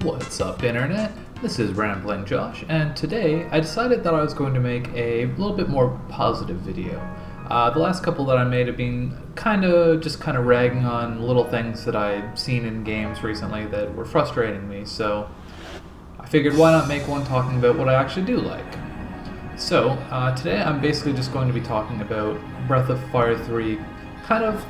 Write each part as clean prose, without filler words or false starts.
What's up, Internet? This is Rambling Josh, and today I decided that I was going to make a little bit more positive video. The last couple that I made have been kind of ragging on little things that I've seen in games recently that were frustrating me, so I figured why not make one talking about what I actually do like. So, today I'm basically just going to be talking about Breath of Fire 3, kind of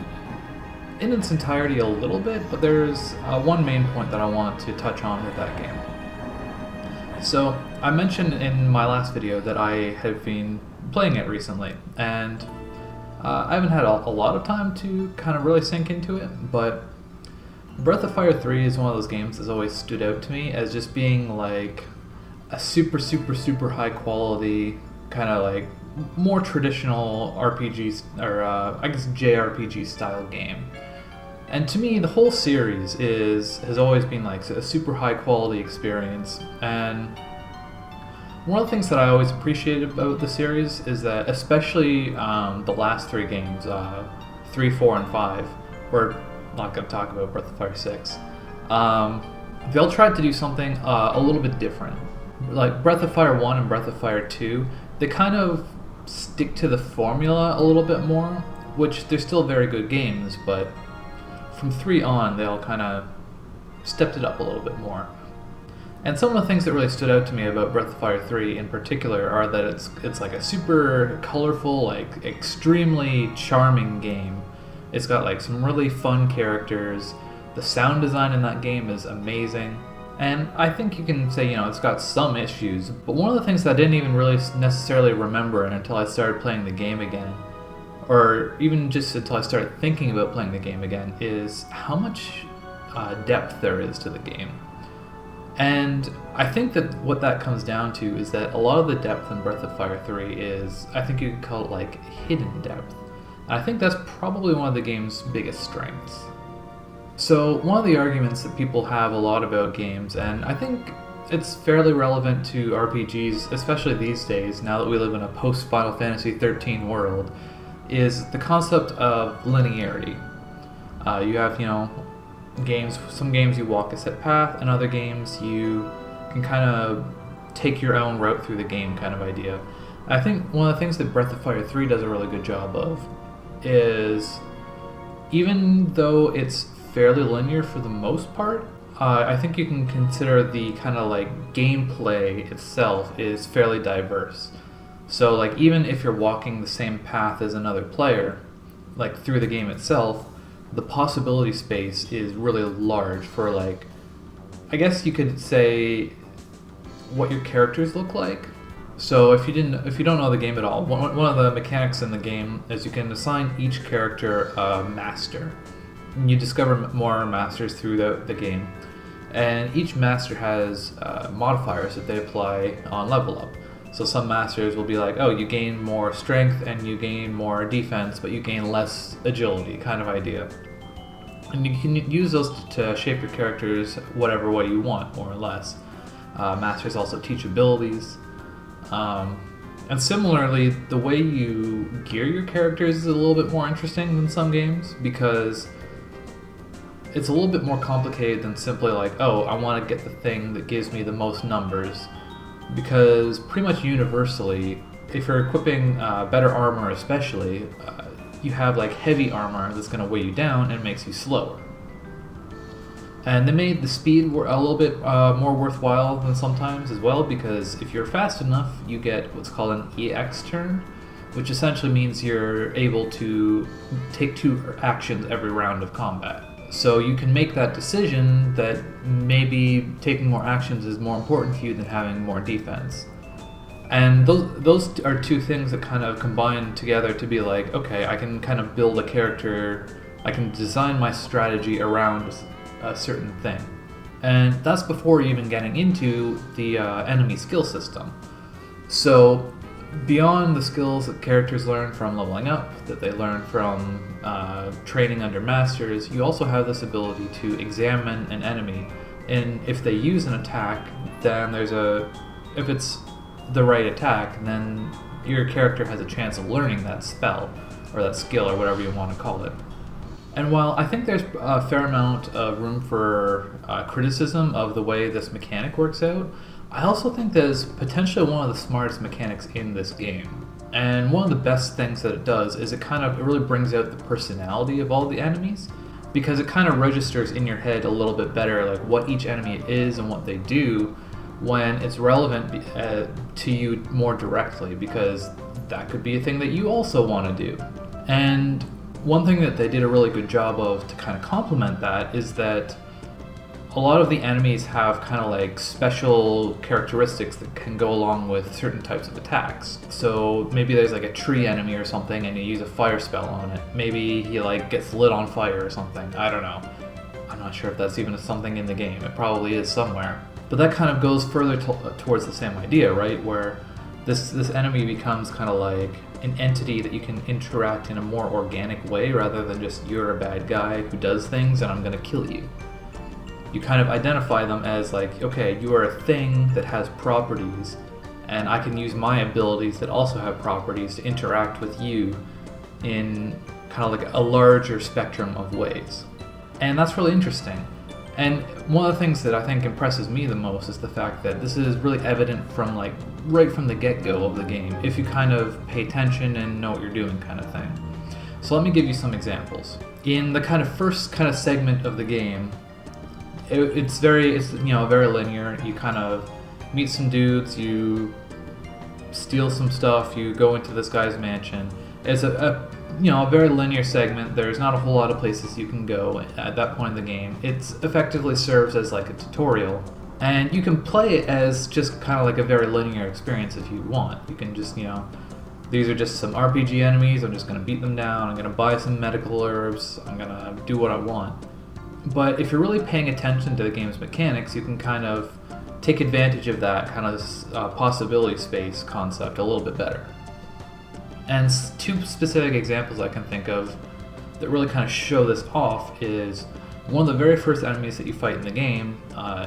in its entirety a little bit, but there's one main point that I want to touch on with that game. So, I mentioned in my last video that I have been playing it recently, and I haven't had a lot of time to kind of really sink into it, but Breath of Fire 3 is one of those games that's always stood out to me as just being like a super high quality, kind of like more traditional RPGs, or I guess JRPG style game. And to me, the whole series has always been like a super high quality experience. And one of the things that I always appreciated about the series is that, especially the last three games, 3, 4, and 5, we're not going to talk about Breath of Fire 6, they'll try to do something a little bit different. Like Breath of Fire 1 and Breath of Fire 2, they kind of stick to the formula a little bit more, which they're still very good games, but from 3 on, they all kind of stepped it up a little bit more. And some of the things that really stood out to me about Breath of Fire 3 in particular are that it's like a super colorful, like extremely charming game. It's got like some really fun characters. The sound design in that game is amazing. And I think you can say, it's got some issues, but one of the things that I didn't even really necessarily remember until I started playing the game again, or even just until I started thinking about playing the game again, is how much depth there is to the game. And I think that what that comes down to is that a lot of the depth in Breath of Fire 3 is, I think you could call it like hidden depth. And I think that's probably one of the game's biggest strengths. So one of the arguments that people have a lot about games, and I think it's fairly relevant to RPGs, especially these days, now that we live in a post-Final Fantasy XIII world, is the concept of linearity. You have, games. Some games you walk a set path, and other games you can kind of take your own route through the game, kind of idea. I think one of the things that Breath of Fire 3 does a really good job of is, even though it's fairly linear for the most part, I think you can consider the kind of like gameplay itself is fairly diverse. So like even if you're walking the same path as another player, like through the game itself, the possibility space is really large for, like, I guess you could say what your characters look like. So if you don't know the game at all, one of the mechanics in the game is you can assign each character a master. You discover more masters through the game, and each master has modifiers that they apply on level up. So some masters will be like, oh, you gain more strength and you gain more defense, but you gain less agility, kind of idea. And you can use those to shape your characters whatever way you want, more or less. Masters also teach abilities. And similarly, the way you gear your characters is a little bit more interesting than some games, because it's a little bit more complicated than simply like, oh, I want to get the thing that gives me the most numbers. Because pretty much universally, if you're equipping better armor especially, you have like heavy armor that's going to weigh you down and makes you slower. And they made the speed a little bit more worthwhile than sometimes as well, because if you're fast enough, you get what's called an EX turn, which essentially means you're able to take 2 actions every round of combat. So you can make that decision that maybe taking more actions is more important to you than having more defense. And those are 2 things that kind of combine together to be like, okay, I can kind of build a character, I can design my strategy around a certain thing. And that's before even getting into the enemy skill system. So beyond the skills that characters learn from leveling up, that they learn from training under masters, you also have this ability to examine an enemy, and if they use an attack, then if it's the right attack, then your character has a chance of learning that spell, or that skill, or whatever you want to call it. And while I think there's a fair amount of room for criticism of the way this mechanic works out, I also think there's potentially one of the smartest mechanics in this game. And one of the best things that it does is it really brings out the personality of all the enemies, because it kind of registers in your head a little bit better like what each enemy is and what they do when it's relevant to you more directly, because that could be a thing that you also want to do. And one thing that they did a really good job of to kind of complement that is that a lot of the enemies have kind of like special characteristics that can go along with certain types of attacks. So maybe there's like a tree enemy or something and you use a fire spell on it. Maybe he like gets lit on fire or something. I don't know. I'm not sure if that's even something in the game. It probably is somewhere. But that kind of goes further towards the same idea, right? Where this enemy becomes kind of like an entity that you can interact in a more organic way rather than just you're a bad guy who does things and I'm going to kill you. You kind of identify them as like, okay, you are a thing that has properties, and I can use my abilities that also have properties to interact with you in kind of like a larger spectrum of ways. And that's really interesting. And one of the things that I think impresses me the most is the fact that this is really evident from like right from the get-go of the game, if you kind of pay attention and know what you're doing kind of thing. So let me give you some examples. In the kind of first kind of segment of the game, it's very linear. You kind of meet some dudes, you steal some stuff, you go into this guy's mansion. It's a very linear segment. There's not a whole lot of places you can go at that point in the game. It effectively serves as like a tutorial, and you can play it as just kind of like a very linear experience if you want. You can just, these are just some RPG enemies, I'm just going to beat them down, I'm going to buy some medical herbs, I'm going to do what I want. But if you're really paying attention to the game's mechanics, you can kind of take advantage of that kind of possibility space concept a little bit better. And two specific examples I can think of that really kind of show this off is one of the very first enemies that you fight in the game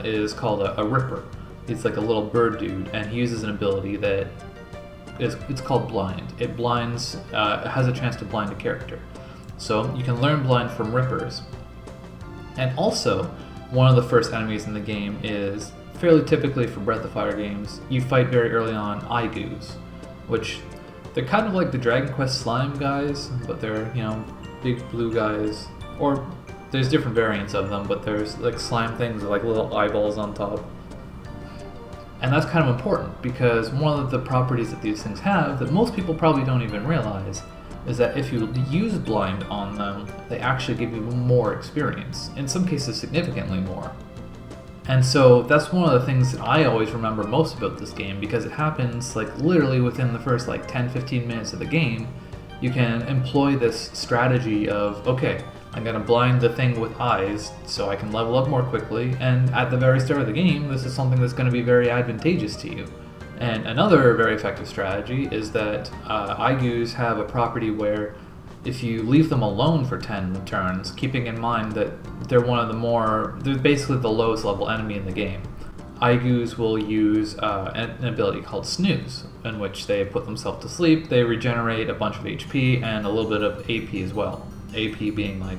is called a Ripper. He's like a little bird dude, and he uses an ability that it's called Blind. It blinds, has a chance to blind a character. So you can learn Blind from Rippers. And also, one of the first enemies in the game is, fairly typically for Breath of Fire games, you fight very early on Aigous, which they're kind of like the Dragon Quest slime guys, but they're, big blue guys. Or there's different variants of them, but there's like slime things with like little eyeballs on top. And that's kind of important because one of the properties that these things have that most people probably don't even realize is that if you use Blind on them, they actually give you more experience, in some cases significantly more. And so that's one of the things that I always remember most about this game, because it happens like literally within the first like 10-15 minutes of the game. You can employ this strategy of, okay, I'm going to blind the thing with eyes so I can level up more quickly, and at the very start of the game, this is something that's going to be very advantageous to you. And another very effective strategy is that Aigous have a property where if you leave them alone for 10 turns, keeping in mind that they're they're basically the lowest level enemy in the game, Aigous will use an ability called Snooze, in which they put themselves to sleep, they regenerate a bunch of HP and a little bit of AP as well. AP being like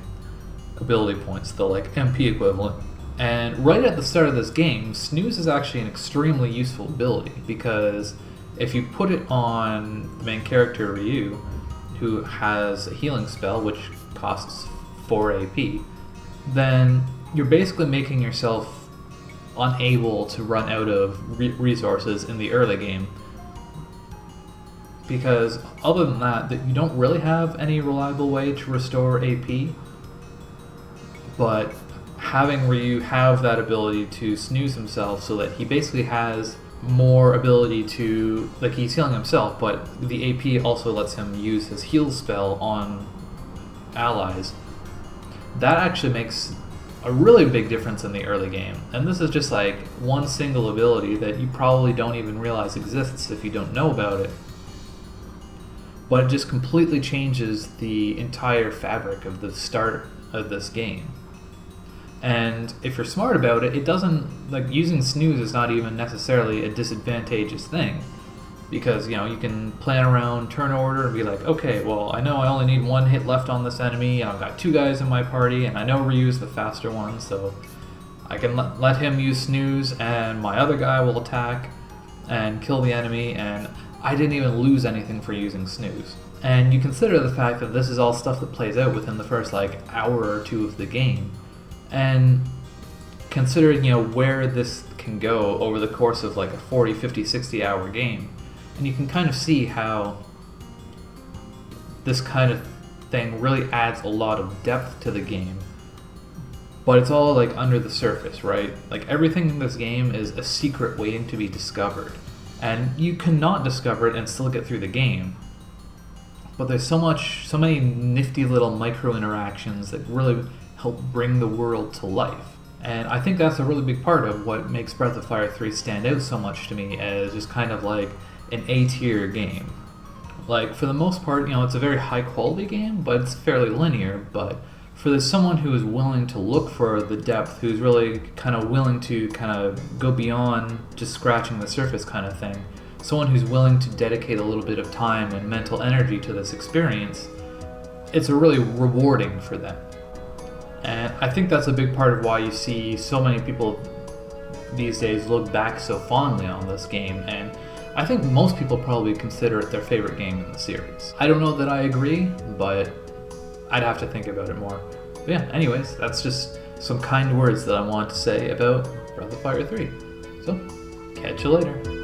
ability points, the like MP equivalent. And right at the start of this game, Snooze is actually an extremely useful ability, because if you put it on the main character Ryu, who has a healing spell which costs 4 AP, then you're basically making yourself unable to run out of resources in the early game. Because other than that, you don't really have any reliable way to restore AP, but having Ryu have that ability to snooze himself so that he basically has more ability to, like, he's healing himself, but the AP also lets him use his heal spell on allies. That actually makes a really big difference in the early game. And this is just like one single ability that you probably don't even realize exists if you don't know about it. But it just completely changes the entire fabric of the start of this game. And if you're smart about it, it doesn't, like, using snooze is not even necessarily a disadvantageous thing. because you can plan around turn order and be like, okay, well, I know I only need one hit left on this enemy, and I've got 2 guys in my party, and I know Ryu's the faster one, so I can let him use snooze, and my other guy will attack and kill the enemy, and I didn't even lose anything for using snooze. And you consider the fact that this is all stuff that plays out within the first hour or 2 of the game, and considering where this can go over the course of a 40, 50, 60 hour game, and you can kind of see how this kind of thing really adds a lot of depth to the game. But it's all under the surface, right? Everything in this game is a secret waiting to be discovered. And you cannot discover it and still get through the game. But there's so many nifty little micro interactions that really help bring the world to life. And I think that's a really big part of what makes Breath of Fire 3 stand out so much to me as just kind of an A-tier game. For the most part, it's a very high quality game, but it's fairly linear, but for someone who is willing to look for the depth, who's really kind of willing to kind of go beyond just scratching the surface kind of thing, someone who's willing to dedicate a little bit of time and mental energy to this experience, it's really rewarding for them. And I think that's a big part of why you see so many people these days look back so fondly on this game, and I think most people probably consider it their favorite game in the series. I don't know that I agree, but I'd have to think about it more. But yeah, anyways, that's just some kind words that I wanted to say about Breath of Fire 3. So, catch you later.